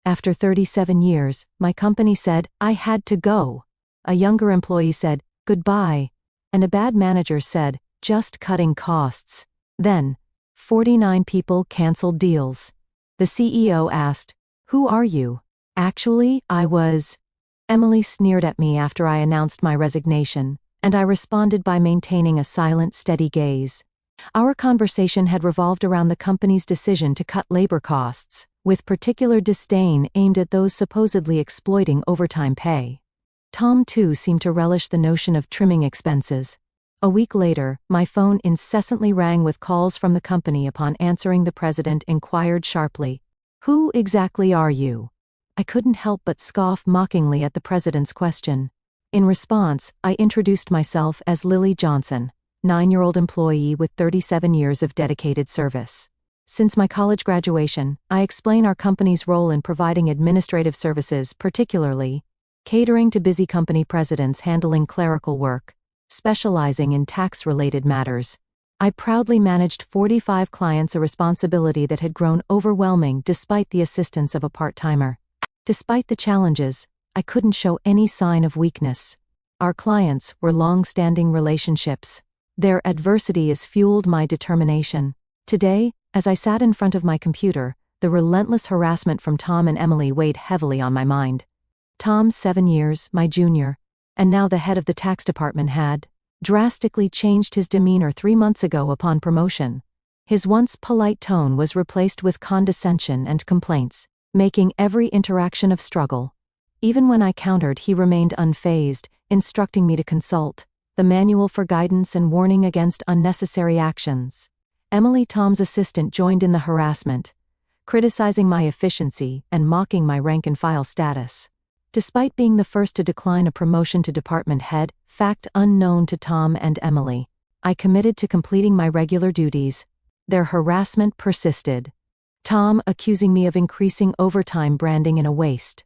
After 37 years, my company said I had to go. A younger employee said, goodbye. And a bad manager said, just cutting costs. Then, 49 people canceled deals. The CEO asked, who are you? Actually, I was. Emily sneered at me after I announced my resignation, and I responded by maintaining a silent, steady gaze. Our conversation had revolved around the company's decision to cut labor costs, with particular disdain aimed at those supposedly exploiting overtime pay. Tom, too, seemed to relish the notion of trimming expenses. A week later, my phone incessantly rang with calls from the company. Upon answering, the president inquired sharply, who exactly are you? I couldn't help but scoff mockingly at the president's question. In response, I introduced myself as Lily Johnson, 9-year-old employee with 37 years of dedicated service. Since my college graduation, I explain our company's role in providing administrative services, particularly catering to busy company presidents handling clerical work, specializing in tax-related matters. I proudly managed 45 clients, a responsibility that had grown overwhelming despite the assistance of a part-timer. Despite the challenges, I couldn't show any sign of weakness. Our clients were long-standing relationships. Their adversity has fueled my determination. Today, as I sat in front of my computer, the relentless harassment from Tom and Emily weighed heavily on my mind. Tom, 7 years, my junior, and now the head of the tax department, had drastically changed his demeanor 3 months ago upon promotion. His once polite tone was replaced with condescension and complaints, making every interaction a struggle. Even when I countered, he remained unfazed, instructing me to consult the manual for guidance and warning against unnecessary actions. Emily, Tom's assistant, joined in the harassment, criticizing my efficiency and mocking my rank-and-file status. Despite being the first to decline a promotion to department head, fact unknown to Tom and Emily, I committed to completing my regular duties. Their harassment persisted. Tom accusing me of increasing overtime, branding in a waste.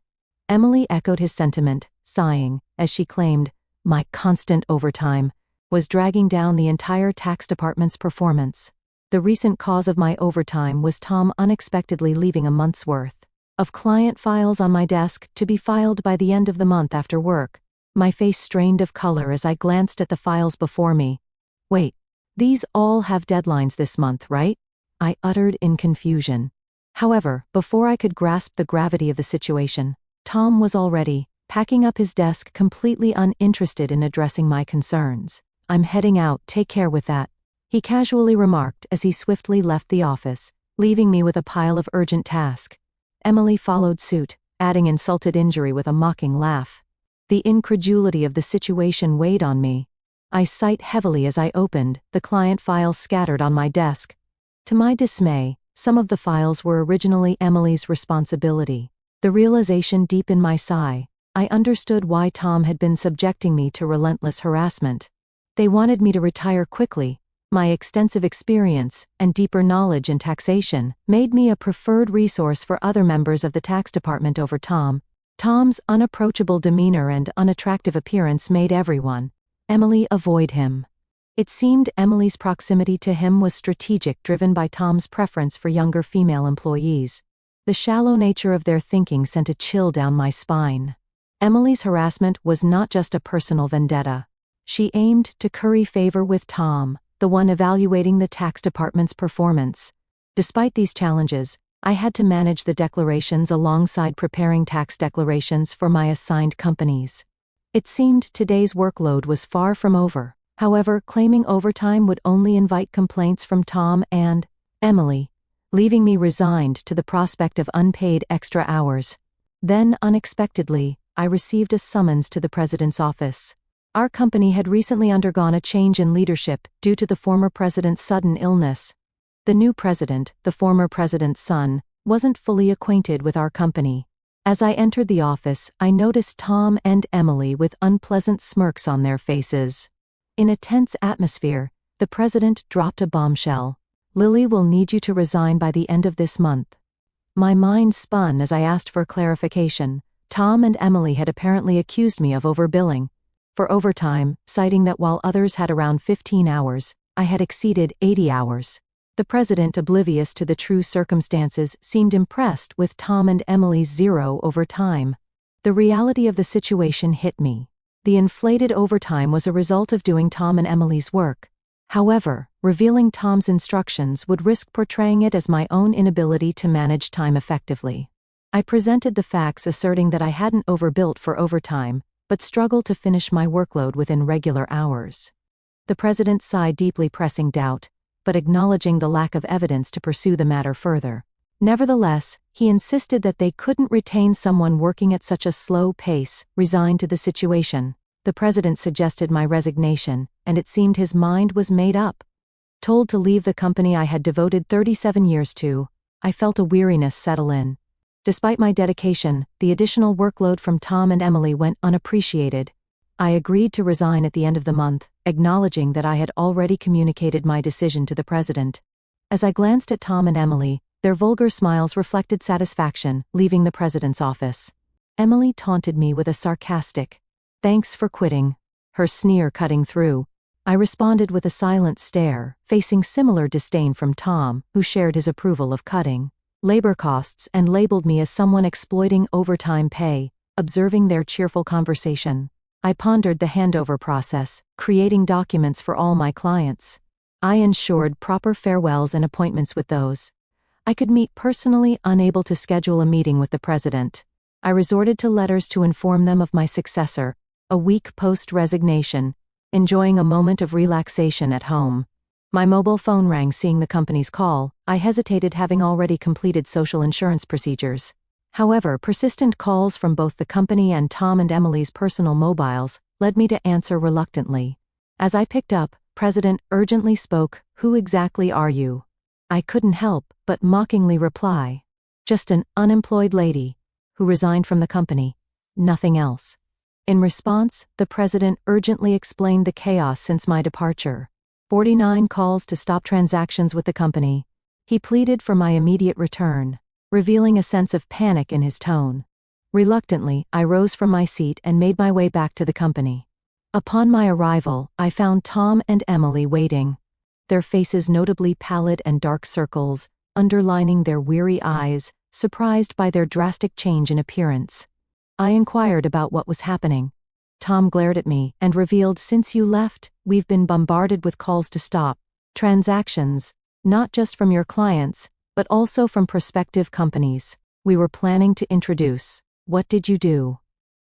Emily echoed his sentiment, sighing, as she claimed, my constant overtime was dragging down the entire tax department's performance. The recent cause of my overtime was Tom unexpectedly leaving a month's worth of client files on my desk to be filed by the end of the month after work. My face strained of color as I glanced at the files before me. Wait, these all have deadlines this month, right? I uttered in confusion. However, before I could grasp the gravity of the situation, Tom was already packing up his desk, completely uninterested in addressing my concerns. I'm heading out, take care with that, he casually remarked as he swiftly left the office, leaving me with a pile of urgent tasks. Emily followed suit, adding insult to injury with a mocking laugh. The incredulity of the situation weighed on me. I sighed heavily as I opened the client files scattered on my desk. To my dismay, some of the files were originally Emily's responsibility. The realization deepened my sigh. I understood why Tom had been subjecting me to relentless harassment. They wanted me to retire quickly. My extensive experience and deeper knowledge in taxation made me a preferred resource for other members of the tax department over Tom. Tom's unapproachable demeanor and unattractive appearance made everyone, Emily, avoid him. It seemed Emily's proximity to him was strategic, driven by Tom's preference for younger female employees. The shallow nature of their thinking sent a chill down my spine. Emily's harassment was not just a personal vendetta. She aimed to curry favor with Tom, the one evaluating the tax department's performance. Despite these challenges, I had to manage the declarations alongside preparing tax declarations for my assigned companies. It seemed today's workload was far from over. However, claiming overtime would only invite complaints from Tom and Emily, leaving me resigned to the prospect of unpaid extra hours. Then, unexpectedly, I received a summons to the president's office. Our company had recently undergone a change in leadership due to the former president's sudden illness. The new president, the former president's son, wasn't fully acquainted with our company. As I entered the office, I noticed Tom and Emily with unpleasant smirks on their faces. In a tense atmosphere, the president dropped a bombshell. Lily will need you to resign by the end of this month. My mind spun as I asked for clarification. Tom and Emily had apparently accused me of overbilling for overtime, citing that while others had around 15 hours, I had exceeded 80 hours. The president, oblivious to the true circumstances, seemed impressed with Tom and Emily's zero overtime. The reality of the situation hit me. The inflated overtime was a result of doing Tom and Emily's work. However, revealing Tom's instructions would risk portraying it as my own inability to manage time effectively. I presented the facts, asserting that I hadn't overbuilt for overtime, but struggled to finish my workload within regular hours. The president sighed deeply, pressing doubt, but acknowledging the lack of evidence to pursue the matter further. Nevertheless, he insisted that they couldn't retain someone working at such a slow pace. Resigned to the situation, the president suggested my resignation, and it seemed his mind was made up. Told to leave the company I had devoted 37 years to, I felt a weariness settle in. Despite my dedication, the additional workload from Tom and Emily went unappreciated. I agreed to resign at the end of the month, acknowledging that I had already communicated my decision to the president. As I glanced at Tom and Emily, their vulgar smiles reflected satisfaction. Leaving the president's office, Emily taunted me with a sarcastic, "Thanks for quitting," her sneer cutting through. I responded with a silent stare, facing similar disdain from Tom, who shared his approval of cutting labor costs and labeled me as someone exploiting overtime pay. Observing their cheerful conversation, I pondered the handover process, creating documents for all my clients. I ensured proper farewells and appointments with those I could meet personally. Unable to schedule a meeting with the president, I resorted to letters to inform them of my successor. A week post-resignation, enjoying a moment of relaxation at home, my mobile phone rang. Seeing the company's call, I hesitated, having already completed social insurance procedures. However, persistent calls from both the company and Tom and Emily's personal mobiles led me to answer reluctantly. As I picked up, President urgently spoke, "Who exactly are you?" I couldn't help but mockingly reply, "Just an unemployed lady who resigned from the company. Nothing else." In response, the president urgently explained the chaos since my departure. 49 calls to stop transactions with the company. He pleaded for my immediate return, revealing a sense of panic in his tone. Reluctantly, I rose from my seat and made my way back to the company. Upon my arrival, I found Tom and Emily waiting, their faces notably pallid and dark circles underlining their weary eyes, surprised by their drastic change in appearance. I inquired about what was happening. Tom glared at me and revealed, "Since you left, we've been bombarded with calls to stop transactions, not just from your clients, but also from prospective companies we were planning to introduce. What did you do?"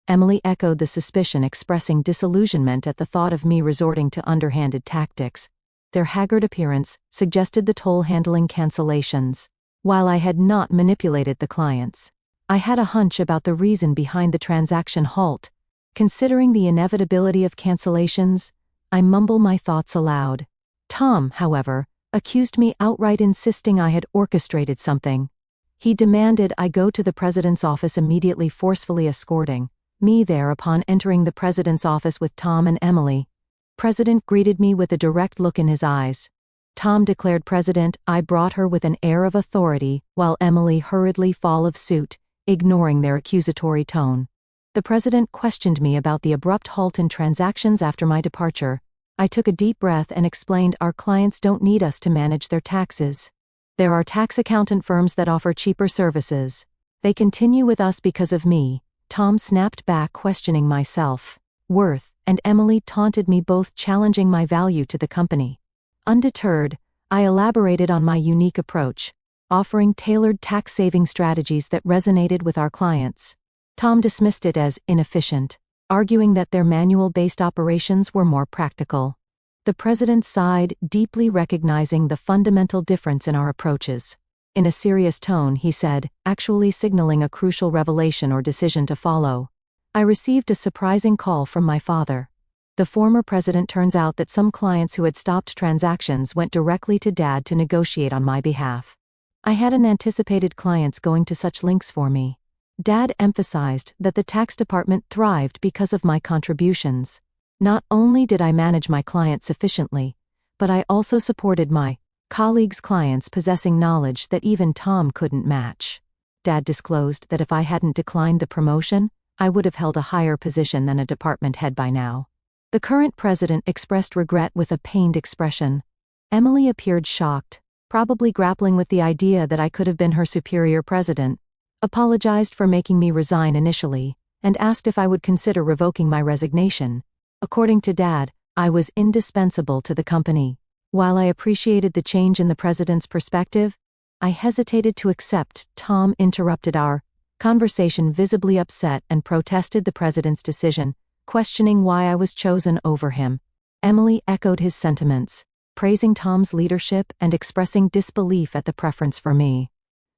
Emily echoed the suspicion, expressing disillusionment at the thought of me resorting to underhanded tactics. Their haggard appearance suggested the toll handling cancellations. While I had not manipulated the clients, I had a hunch about the reason behind the transaction halt. Considering the inevitability of cancellations, I mumble my thoughts aloud. Tom, however, accused me outright, insisting I had orchestrated something. He demanded I go to the president's office immediately, forcefully escorting me there. Upon entering the president's office with Tom and Emily, President greeted me with a direct look in his eyes. Tom declared President I brought her with an air of authority, while Emily hurriedly followed suit, ignoring their accusatory tone. The president questioned me about the abrupt halt in transactions after my departure. I took a deep breath and explained our clients don't need us to manage their taxes. There are tax accountant firms that offer cheaper services. They continue with us because of me. Tom snapped back, questioning my self-worth, and Emily taunted me, both challenging my value to the company. Undeterred, I elaborated on my unique approach, offering tailored tax-saving strategies that resonated with our clients. Tom dismissed it as inefficient, arguing that their manual-based operations were more practical. The president sighed, deeply recognizing the fundamental difference in our approaches. In a serious tone, he said, actually signaling a crucial revelation or decision to follow. I received a surprising call from my father. The former president. Turns out that some clients who had stopped transactions went directly to Dad to negotiate on my behalf. I hadn't anticipated clients going to such lengths for me. Dad emphasized that the tax department thrived because of my contributions. Not only did I manage my clients efficiently, but I also supported my colleagues' clients, possessing knowledge that even Tom couldn't match. Dad disclosed that if I hadn't declined the promotion, I would have held a higher position than a department head by now. The current president expressed regret with a pained expression. Emily appeared shocked, probably grappling with the idea that I could have been her superior president, apologized for making me resign initially, and asked if I would consider revoking my resignation. According to Dad, I was indispensable to the company. While I appreciated the change in the president's perspective, I hesitated to accept. Tom interrupted our conversation, visibly upset, and protested the president's decision, questioning why I was chosen over him. Emily echoed his sentiments, praising Tom's leadership and expressing disbelief at the preference for me.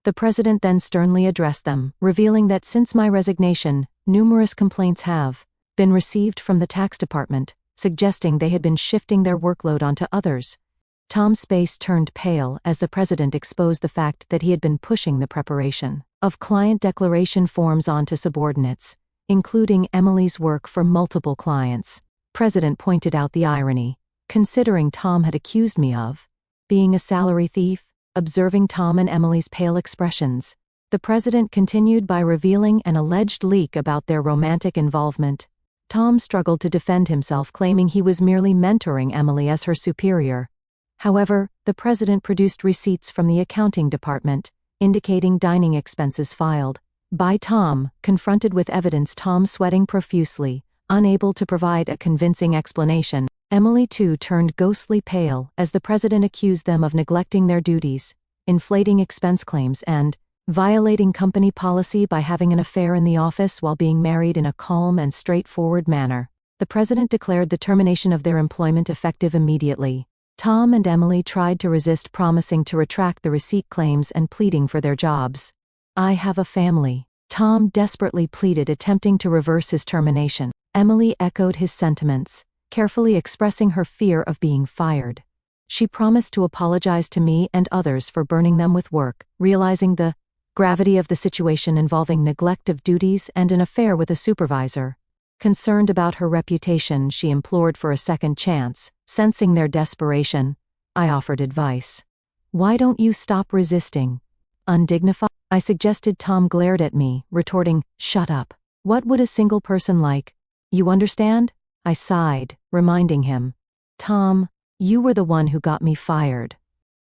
The president then sternly addressed them, revealing that since my resignation, numerous complaints have been received from the tax department, suggesting they had been shifting their workload onto others. Tom's face turned pale as the president exposed the fact that he had been pushing the preparation of client declaration forms onto subordinates, including Emily's work for multiple clients. President pointed out the irony, considering Tom had accused me of being a salary thief. Observing Tom and Emily's pale expressions, the president continued by revealing an alleged leak about their romantic involvement. Tom struggled to defend himself, claiming he was merely mentoring Emily as her superior. However, the president produced receipts from the accounting department, indicating dining expenses filed by Tom. Confronted with evidence, Tom sweating profusely, unable to provide a convincing explanation. Emily too turned ghostly pale as the president accused them of neglecting their duties, inflating expense claims, and violating company policy by having an affair in the office while being married in a calm and straightforward manner. The president declared the termination of their employment effective immediately. Tom and Emily tried to resist, promising to retract the receipt claims and pleading for their jobs. "I have a family," Tom desperately pleaded, attempting to reverse his termination. Emily echoed his sentiments, carefully expressing her fear of being fired. She promised to apologize to me and others for burning them with work, realizing the gravity of the situation involving neglect of duties and an affair with a supervisor. Concerned about her reputation, she implored for a second chance. Sensing their desperation, I offered advice. "Why don't you stop resisting?" "Undignified?" I suggested. Tom glared at me, retorting, "Shut up. What would a single person like you understand?" I sighed, reminding him, "Tom, you were the one who got me fired.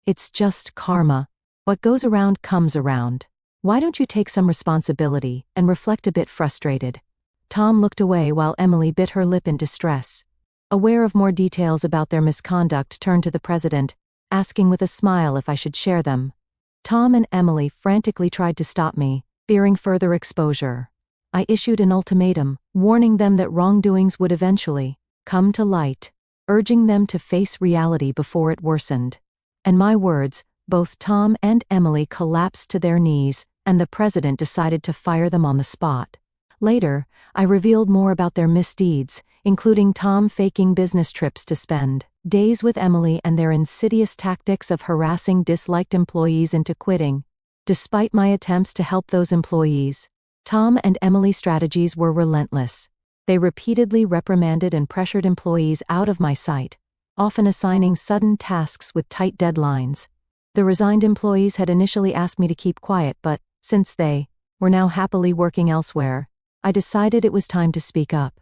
It's just karma. What goes around comes around. Why don't you take some responsibility and reflect a bit?" Frustrated, Tom looked away while Emily bit her lip in distress. Aware of more details about their misconduct, turned to the president, asking with a smile if I should share them. Tom and Emily frantically tried to stop me, fearing further exposure. I issued an ultimatum, warning them that wrongdoings would eventually come to light, urging them to face reality before it worsened. And my words, both Tom and Emily collapsed to their knees, and the president decided to fire them on the spot. Later, I revealed more about their misdeeds, including Tom faking business trips to spend days with Emily and their insidious tactics of harassing disliked employees into quitting. Despite my attempts to help those employees, Tom and Emily's strategies were relentless. They repeatedly reprimanded and pressured employees out of my sight, often assigning sudden tasks with tight deadlines. The resigned employees had initially asked me to keep quiet, but since they were now happily working elsewhere, I decided it was time to speak up.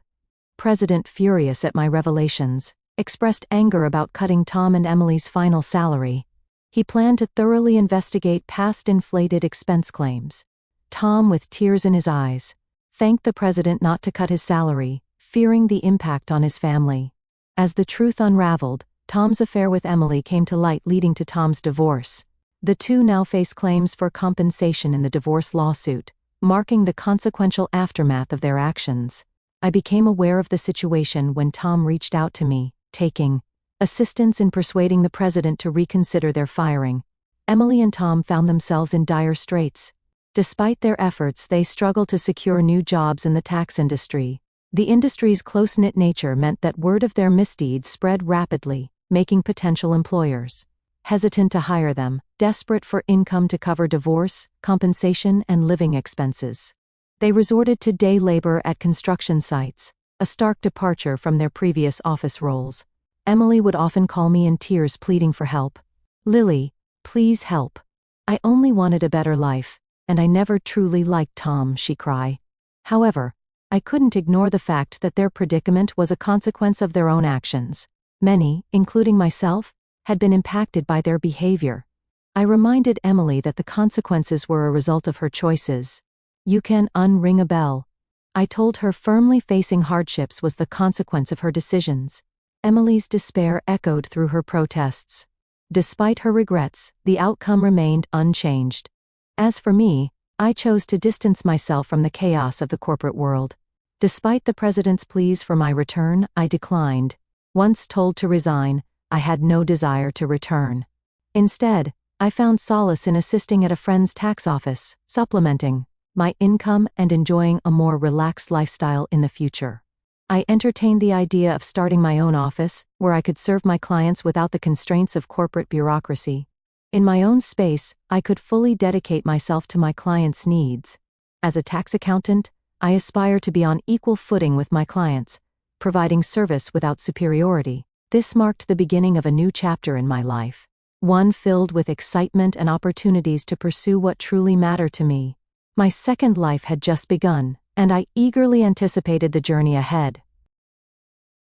President, furious at my revelations, expressed anger about cutting Tom and Emily's final salary. He planned to thoroughly investigate past inflated expense claims. Tom, with tears in his eyes, thanked the president not to cut his salary, fearing the impact on his family. As the truth unraveled, Tom's affair with Emily came to light, leading to Tom's divorce. The two now face claims for compensation in the divorce lawsuit, marking the consequential aftermath of their actions. I became aware of the situation when Tom reached out to me, taking assistance in persuading the president to reconsider their firing. Emily and Tom found themselves in dire straits. Despite their efforts, they struggled to secure new jobs in the tax industry. The industry's close-knit nature meant that word of their misdeeds spread rapidly, making potential employers hesitant to hire them, desperate for income to cover divorce, compensation, and living expenses. They resorted to day labor at construction sites, a stark departure from their previous office roles. Emily would often call me in tears, pleading for help. "Lily, please help. I only wanted a better life, and I never truly liked Tom," she cried. However, I couldn't ignore the fact that their predicament was a consequence of their own actions. Many, including myself, had been impacted by their behavior. I reminded Emily that the consequences were a result of her choices. You can unring a bell. I told her firmly facing hardships was the consequence of her decisions. Emily's despair echoed through her protests. Despite her regrets, the outcome remained unchanged. As for me, I chose to distance myself from the chaos of the corporate world. Despite the president's pleas for my return, I declined. Once told to resign, I had no desire to return. Instead, I found solace in assisting at a friend's tax office, supplementing my income and enjoying a more relaxed lifestyle in the future. I entertained the idea of starting my own office, where I could serve my clients without the constraints of corporate bureaucracy. In my own space, I could fully dedicate myself to my clients' needs. As a tax accountant, I aspire to be on equal footing with my clients, providing service without superiority. This marked the beginning of a new chapter in my life, one filled with excitement and opportunities to pursue what truly mattered to me. My second life had just begun, and I eagerly anticipated the journey ahead.